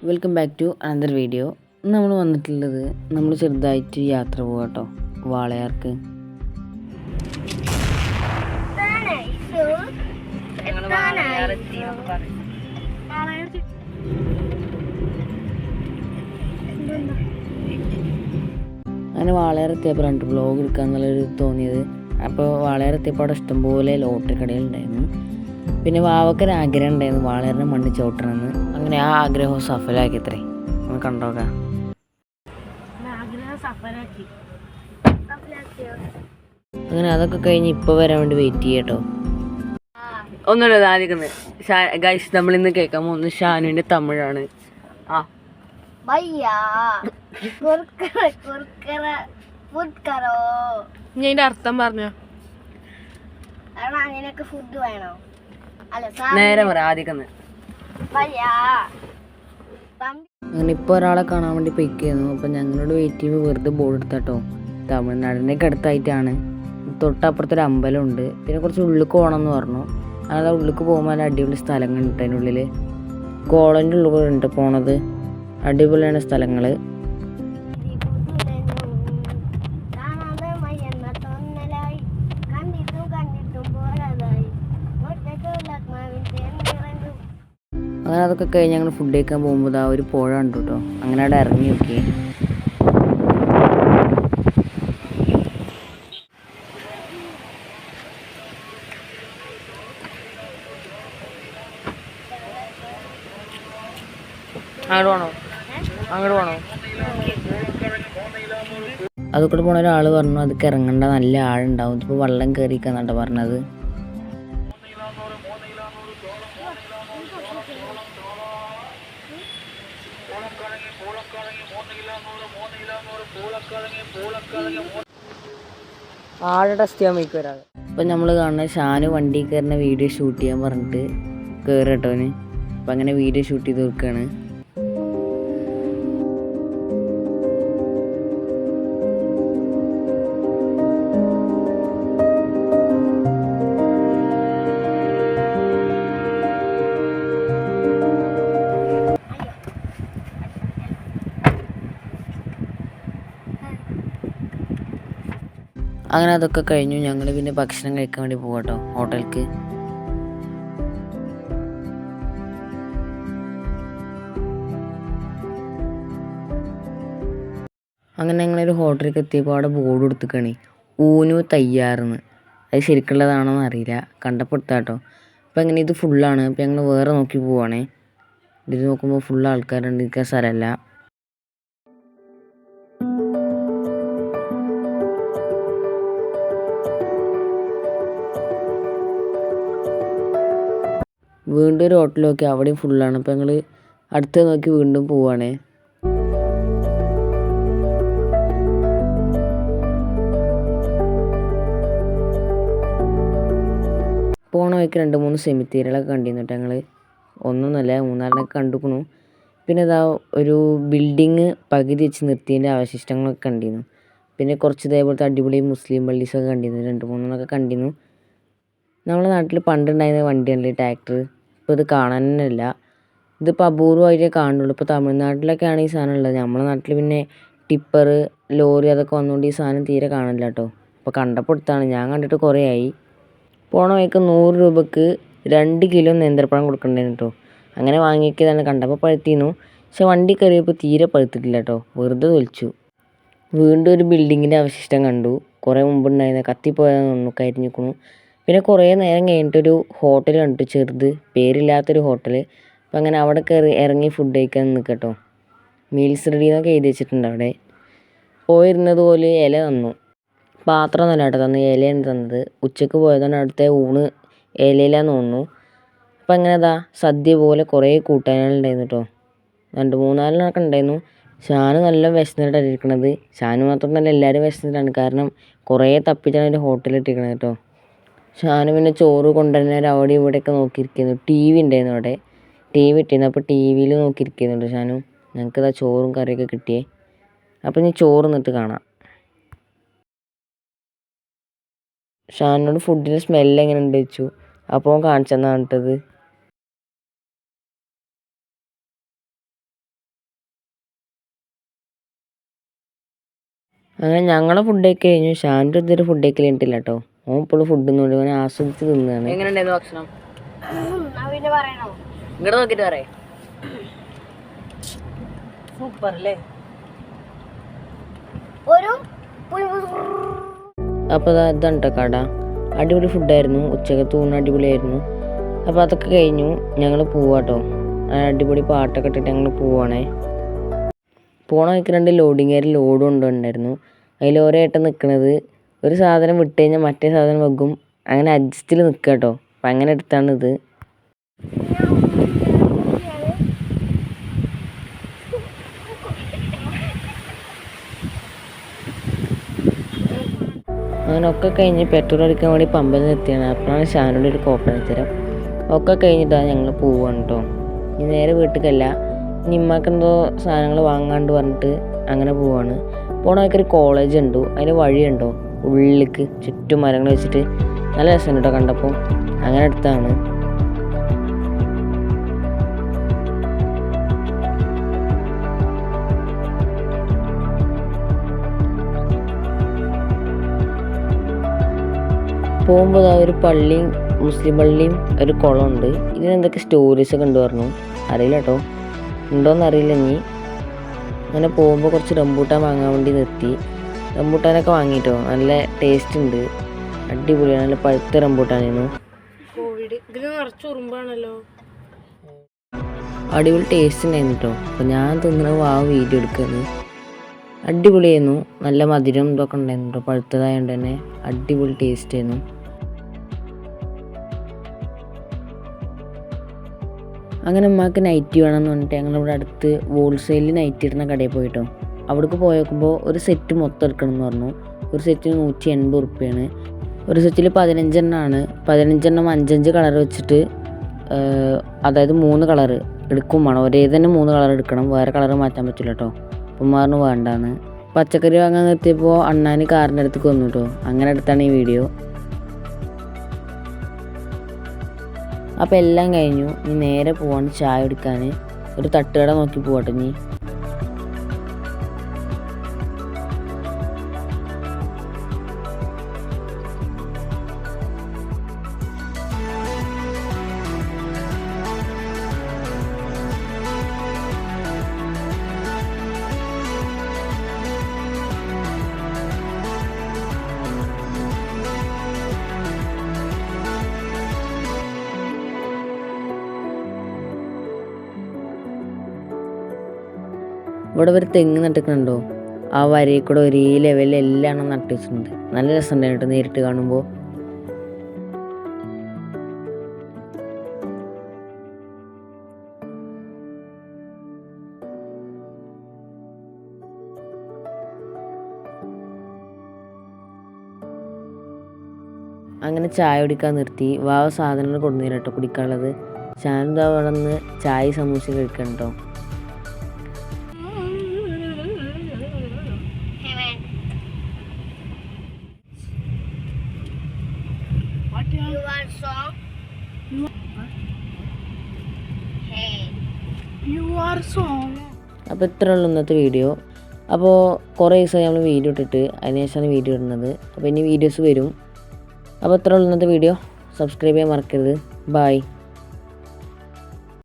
Welcome back to another video. നമ്മൾ വന്നിട്ടുള്ളത് നമ്മൾ ചെറുതായിട്ട് യാത്ര പോകാം കേട്ടോ, വാളയാർക്ക്. അങ്ങനെ വാളയാർ എത്തിയപ്പോൾ 2 വ്ലോഗ് എടുക്കാന്നുള്ളൊരു തോന്നിയത്. അപ്പോൾ വാളയാർ എത്തിയപ്പോൾ അവിടെ ഇഷ്ടംപോലെ ലോട്ടറി കടകളുണ്ടായിരുന്നു. പിന്നെ വാവക്കൊരു ആഗ്രഹം ഉണ്ടായിരുന്നു വാളയാറിനെ മണ്ണ് ചോട്ടണമെന്ന്. അങ്ങനെ ആ ആഗ്രഹം സഫലമാക്കി അത്രേ. നമുക്ക് കണ്ടോക്കാം. അങ്ങനെ അതൊക്കെ കഴിഞ്ഞ് ഇപ്പോൾ വരാൻ വേണ്ടി വെയിറ്റ് ചെയ്യട്ടോ. ഒന്നുമില്ല, ആദ്യം ഗൈസ് നമ്മളിന്ന് കേൾക്കാൻ പോകുന്നത് ഷാനുവിൻ്റെ തമിഴാണ്. ഞാൻ അർത്ഥം പറഞ്ഞോ? ഫുഡ് വേണോ? നേരെ പറ ആദ്യം. അങ്ങനെ ഇപ്പോൾ ഒരാളെ കാണാൻ വേണ്ടി പൊയ്ക്കായിരുന്നു. അപ്പം ഞങ്ങളോട് വെയിറ്റ് ചെയ്യുമ്പോൾ വെറുതെ ബോർഡ് എടുത്താട്ടോ. തമിഴ്നാടിൻ്റെയൊക്കെ അടുത്തായിട്ടാണ്. തൊട്ടപ്പുറത്തൊരു അമ്പലമുണ്ട്. പിന്നെ കുറച്ച് ഉള്ളിലേക്ക് പോകണമെന്ന് പറഞ്ഞു. അതായത് ഉള്ളിലേക്ക് പോകുമ്പോൾ നല്ല അടിപൊളി സ്ഥലങ്ങളുണ്ട്. അതിൻ്റെ ഉള്ളിൽ കോളേജിൻ്റെ ഉള്ളിൽ കൂടെ ഉണ്ട് പോണത്. അടിപൊളിയാണ് സ്ഥലങ്ങൾ. അങ്ങനെ അതൊക്കെ കഴിഞ്ഞ് ഞങ്ങൾ ഫുഡ് കഴിക്കാൻ പോകുമ്പോൾ ആ ഒരു പുഴ ഉണ്ട് കേട്ടോ. അങ്ങനെ അവിടെ ഇറങ്ങി നോക്കി. അങ്ങോട്ട് പോണോ? അതുകൂടെ പോണ ഒരാൾ പറഞ്ഞു അതൊക്കെ ഇറങ്ങണ്ട, നല്ല ആളുണ്ടാവും, ഇപ്പോൾ വെള്ളം കയറിക്കാന്നാട്ടോ പറഞ്ഞത്. ആളെ ടെസ്റ്റ് ചെയ്യാൻ വയ്ക്കും ഒരാൾ. ഇപ്പം നമ്മൾ കാണുന്ന ഷാന് വണ്ടി കയറുന്ന വീഡിയോ ഷൂട്ട് ചെയ്യാൻ പറഞ്ഞിട്ട് കയറി കേട്ടോന്. അപ്പം അങ്ങനെ വീഡിയോ ഷൂട്ട് ചെയ്ത് കൊടുക്കുകയാണ്. അങ്ങനെ അതൊക്കെ കഴിഞ്ഞു. ഞങ്ങൾ പിന്നെ ഭക്ഷണം കഴിക്കാൻ വേണ്ടി പോകാട്ടോ ഹോട്ടലിലേക്ക്. അങ്ങനെ ഞങ്ങളൊരു ഹോട്ടലിലേക്ക് എത്തിയപ്പോൾ അവിടെ ബോർഡ് കൊടുത്തിക്കാണ് ഊനു തയ്യാറെന്ന്. അത് ശരിക്കുള്ളതാണോന്ന് അറിയില്ല, കണ്ടപ്പോൾ എടുത്താട്ടോ. അപ്പോൾ അങ്ങനെ ഇത് ഫുള്ളാണ്. അപ്പോൾ ഞങ്ങൾ വേറെ നോക്കി പോവാണേ. ഇത് നോക്കുമ്പോൾ ഫുൾ ആൾക്കാരുണ്ട്, ഇരിക്കാൻ സ്ഥലമല്ല. വീണ്ടും ഒരു ഹോട്ടൽ നോക്കി, അവിടെയും ഫുള്ളാണ്. അപ്പോൾ ഞങ്ങൾ അടുത്ത് നോക്കി വീണ്ടും പോവുകയാണേ. പോണ വഴിക്ക് 2-3 സെമിത്തേരികളൊക്കെ കണ്ടിരുന്നു കേട്ടോ. ഞങ്ങൾ ഒന്നൊന്നുമല്ല 3-4 കണ്ടുക്കണു. പിന്നെ ഇതാ ഒരു ബിൽഡിങ് പകുതി വെച്ച് നിർത്തിയതിൻ്റെ അവശിഷ്ടങ്ങളൊക്കെ കണ്ടിരുന്നു. പിന്നെ കുറച്ച് ഇതേപോലത്തെ അടിപൊളി മുസ്ലിം പള്ളീസൊക്കെ കണ്ടിരുന്നു. 2-3 കണ്ടിരുന്നു. നമ്മുടെ നാട്ടിൽ പണ്ടുണ്ടായിരുന്ന വണ്ടിയല്ലേ ട്രാക്ടർ, ഇപ്പോൾ ഇത് കാണാൻ തന്നെ ഇല്ല. ഇതിപ്പോൾ അപൂർവമായിട്ടേ കാണുള്ളൂ. ഇപ്പോൾ തമിഴ്നാട്ടിലൊക്കെയാണ് ഈ സാധനം ഉള്ളത്. നമ്മുടെ നാട്ടിൽ പിന്നെ ടിപ്പർ, ലോറി അതൊക്കെ വന്നുകൊണ്ട് ഈ സാധനം തീരെ കാണില്ല കേട്ടോ. അപ്പോൾ കണ്ടപ്പോൾ എടുത്താണ്. ഞാൻ കണ്ടിട്ട് കുറേ ആയി. പോണ വഴിക്ക് 100 രൂപക്ക് 2 കിലോ നേന്ത്രപ്പഴം കൊടുക്കണ്ടായിരുന്നു കേട്ടോ. അങ്ങനെ വാങ്ങിയതാണ്. കണ്ടപ്പോൾ പഴുത്തിന്നു. പക്ഷെ വണ്ടി കയറിയപ്പോൾ തീരെ പഴുത്തിട്ടില്ല കേട്ടോ, വെറുതെ തൊലിച്ചു. വീണ്ടും ഒരു ബിൽഡിങ്ങിൻ്റെ അവശിഷ്ടം കണ്ടു. കുറേ മുമ്പുണ്ടായിരുന്ന കത്തിപ്പോയതെന്ന് തോന്നുന്നു, കരിഞ്ഞിക്കണു. പിന്നെ കുറേ നേരം കഴിഞ്ഞിട്ടൊരു ഹോട്ടൽ കണ്ടു, ചെറുത്, പേരില്ലാത്തൊരു ഹോട്ടൽ. അപ്പം അങ്ങനെ അവിടെ കയറി ഇറങ്ങി ഫുഡ് കഴിക്കാൻ നിൽക്കട്ടോ. മീൽസ് റെഡി എന്നൊക്കെ എഴുതി വെച്ചിട്ടുണ്ട് അവിടെ. പോയിരുന്നത് പോലെ ഇല തന്നു. പാത്രം നല്ല കേട്ടോ തന്നു, ഇലയാണ് തന്നത്. ഉച്ചക്ക് പോയതാണ്, അടുത്ത ഊണ് ഇലയിലാന്ന് തോന്നുന്നു. അപ്പം അങ്ങനെ അതാ സദ്യ പോലെ കുറേ കൂട്ടാനുകളുണ്ടായിരുന്നു കേട്ടോ. 2-3-4 ഉണ്ടായിരുന്നു. ഷാന് നല്ല വിശന്നിട്ടാണ് ഇരിക്കണത്. ഷാന് മാത്രമല്ല, എല്ലാവരും വിശന്നിട്ടാണ്. കാരണം കുറേ തപ്പിച്ചാണ് ഒരു ഹോട്ടലിൽ ഇട്ടിരിക്കണത് കേട്ടോ. ഷാന് പിന്നെ ചോറ് കൊണ്ടുവരുന്നവർ അവിടെ ഇവിടെയൊക്കെ നോക്കിയിരിക്കുന്നു. ടി വി ഉണ്ടായിരുന്നു അവിടെ, ടി വി ഇട്ടിരുന്നു. അപ്പോൾ ടി വിയിൽ നോക്കിയിരിക്കുന്നുണ്ട് ഷാനു. ഞങ്ങൾക്കിതാ ചോറും കറിയൊക്കെ കിട്ടിയേ. അപ്പോൾ ഞാൻ ചോറ് നിന്നിട്ട് കാണാം. ഷാനിനോട് ഫുഡിൻ്റെ സ്മെല്ല് എങ്ങനെ ഉണ്ട് ചോദിച്ചു. അപ്പോൾ കാണിച്ചെന്നാണ് ഇട്ടത്. അങ്ങനെ ഞങ്ങളെ ഫുഡൊക്കെ കഴിഞ്ഞു. ഷാൻ്റെ ഇതൊരു ഫുഡൊക്കെ കഴിഞ്ഞിട്ടില്ല കേട്ടോ. ഓൻ ഇപ്പോഴും ഫുഡ് ഒന്നും ഇങ്ങനെ ആസ്വദിച്ച് തിന്നാണ്. എങ്ങനെയുണ്ടായിരുന്നു ഭക്ഷണം? ഇങ്ങോട്ട് നോക്കിയിട്ട് പറയേ. സൂപ്പർ അല്ലേ? അപ്പോൾ ഇതാണ് കേട്ടോ കട. അടിപൊളി ഫുഡായിരുന്നു. ഉച്ചക്കത്തെ ഊണ് അടിപൊളിയായിരുന്നു. അപ്പോൾ അതൊക്കെ കഴിഞ്ഞു ഞങ്ങൾ പോവാട്ടോ. അടിപൊളി പാട്ടൊക്കെ ഇട്ടിട്ട് ഞങ്ങൾ പോവാണേ. പോണ വഴിക്ക് 2 ലോഡിങ് കാര് ലോഡ് കൊണ്ടുണ്ടായിരുന്നു. അതിൽ ഓരോ ഏട്ടൻ നിൽക്കുന്നത് ഒരു സാധനം വിട്ട് കഴിഞ്ഞാൽ മറ്റേ സാധനം വെക്കും. അങ്ങനെ അഡ്ജസ്റ്റിൽ നിൽക്കുക കേട്ടോ. അപ്പം അങ്ങനെ എടുത്താണ് ഇത്. അങ്ങനെ ഒക്കെ കഴിഞ്ഞ് പെട്രോൾ അടിക്കാൻ വേണ്ടി പമ്പിൽ നിർത്തിയാണ്. അപ്പോഴാണ് ഷാനോട് ഒരു കോപ്പറേറ്റ് തരാം. ഒക്കെ കഴിഞ്ഞിട്ടാണ് ഞങ്ങൾ പോവാണ് കേട്ടോ. ഇനി നേരെ വീട്ടിലേക്കല്ല, ഇനി ഇമ്മാക്കെന്തോ സാധനങ്ങൾ വാങ്ങാണ്ട് പറഞ്ഞിട്ട് അങ്ങനെ പോവാണ്. പോണ വഴിക്കൊരു കോളേജ് ഉണ്ട്. അതിന് വഴിയുണ്ടോ ഉള്ളിലേക്ക് ചുറ്റും മരങ്ങൾ വെച്ചിട്ട് നല്ല രസമുണ്ട് കേട്ടോ കണ്ടപ്പോൾ. അങ്ങനെ അടുത്താണ്. പോകുമ്പോൾ ഒരു പള്ളിയും മുസ്ലിം പള്ളിയും ഒരു കുളമുണ്ട്. ഇതിനെന്തൊക്കെ സ്റ്റോറീസൊക്കെ ഉണ്ട് പറഞ്ഞു. അറിയില്ല കേട്ടോ, ഉണ്ടോയെന്ന് അറിയില്ല. ഇനി അങ്ങനെ പോകുമ്പോൾ കുറച്ച് റംബൂട്ടാൻ വാങ്ങാൻ വേണ്ടി നിർത്തി. റംബൂട്ടാനൊക്കെ വാങ്ങിയിട്ടോ. നല്ല ടേസ്റ്റ് ഉണ്ട്, അടിപൊളിയാണ്. നല്ല പഴുത്ത റംബൂട്ടാനായിരുന്നു. അടിപൊളി ടേസ്റ്റ് ഉണ്ടായിരുന്നു കേട്ടോ. അപ്പോൾ ഞാൻ തിന്നണ വീഡിയോ എടുക്കുന്നത് അടിപൊളിയായിരുന്നു. നല്ല മധുരം ഇതൊക്കെ ഉണ്ടായിരുന്നു കേട്ടോ. പഴുത്തതായതുകൊണ്ട് തന്നെ അടിപൊളി ടേസ്റ്റ് ആയിരുന്നു. അങ്ങനെ ഉമ്മാക്ക് നൈറ്റി വേണമെന്ന് പറഞ്ഞിട്ട് ഞങ്ങളിവിടെ അടുത്ത് ഹോൾസെയിലിൽ നൈറ്റി ഇടുന്ന കടയിൽ പോയിട്ടോ. അവിടേക്ക് പോയി നോക്കുമ്പോൾ ഒരു സെറ്റ് മൊത്തം എടുക്കണം എന്ന് പറഞ്ഞു. ഒരു സെറ്റിന് 180 റുപ്യാണ്. ഒരു സെറ്റിൽ 15 എണ്ണമാണ്. 15 എണ്ണം 5 കളർ വെച്ചിട്ട്, അതായത് 3 കളർ എടുക്കും വേണം. ഒരേ തന്നെ 3 കളർ എടുക്കണം, വേറെ കളർ മാറ്റാൻ പറ്റില്ല കേട്ടോ. അപ്പം പറഞ്ഞു വേണ്ടാന്ന്. പച്ചക്കറി വാങ്ങാൻ നിർത്തിയപ്പോൾ അണ്ണാൻ കാറിൻ്റെ അടുത്തേക്ക് വന്നു കേട്ടോ. അങ്ങനെ അടുത്താണ് ഈ വീഡിയോ. അപ്പോൾ എല്ലാം കഴിഞ്ഞു. ഇനി നേരെ പോവാണ് ചായ കുടിക്കാൻ. ഒരു തട്ടുകട നോക്കി പോകട്ടെ. ഇനി ഇവിടെ ഒരു തെങ്ങ് നട്ടിട്ടുണ്ടോ? ആ വരയിൽ കൂടെ ഒരേ ലെവലിൽ എല്ലാം നട്ടു വെച്ചിട്ടുണ്ട്. നല്ല രസമുണ്ടായിട്ട് നേരിട്ട് കാണുമ്പോൾ. അങ്ങനെ ചായ കുടിക്കാൻ നിർത്തി. സാധനങ്ങൾ കൊണ്ടുവന്നില്ല കേട്ടോ കുടിക്കാനുള്ളത്. ചാനൽ അവിടെ നിന്ന് ചായ സമൂസ കഴിക്കണം കേട്ടോ. അപ്പോൾ ഇത്ര ഉള്ളൂ ഇന്നത്തെ വീഡിയോ. അപ്പോൾ കുറേ ദിവസമായി നമ്മൾ വീഡിയോ ഇട്ടിട്ട്, അതിനുശേഷമാണ് വീഡിയോ ഇടുന്നത്. അപ്പോൾ ഇനി വീഡിയോസ് വരും. അപ്പോൾ ഇത്ര ഉള്ളൂ ഇന്നത്തെ വീഡിയോ. സബ്സ്ക്രൈബ് ചെയ്യാൻ മറക്കരുത്. ബൈ.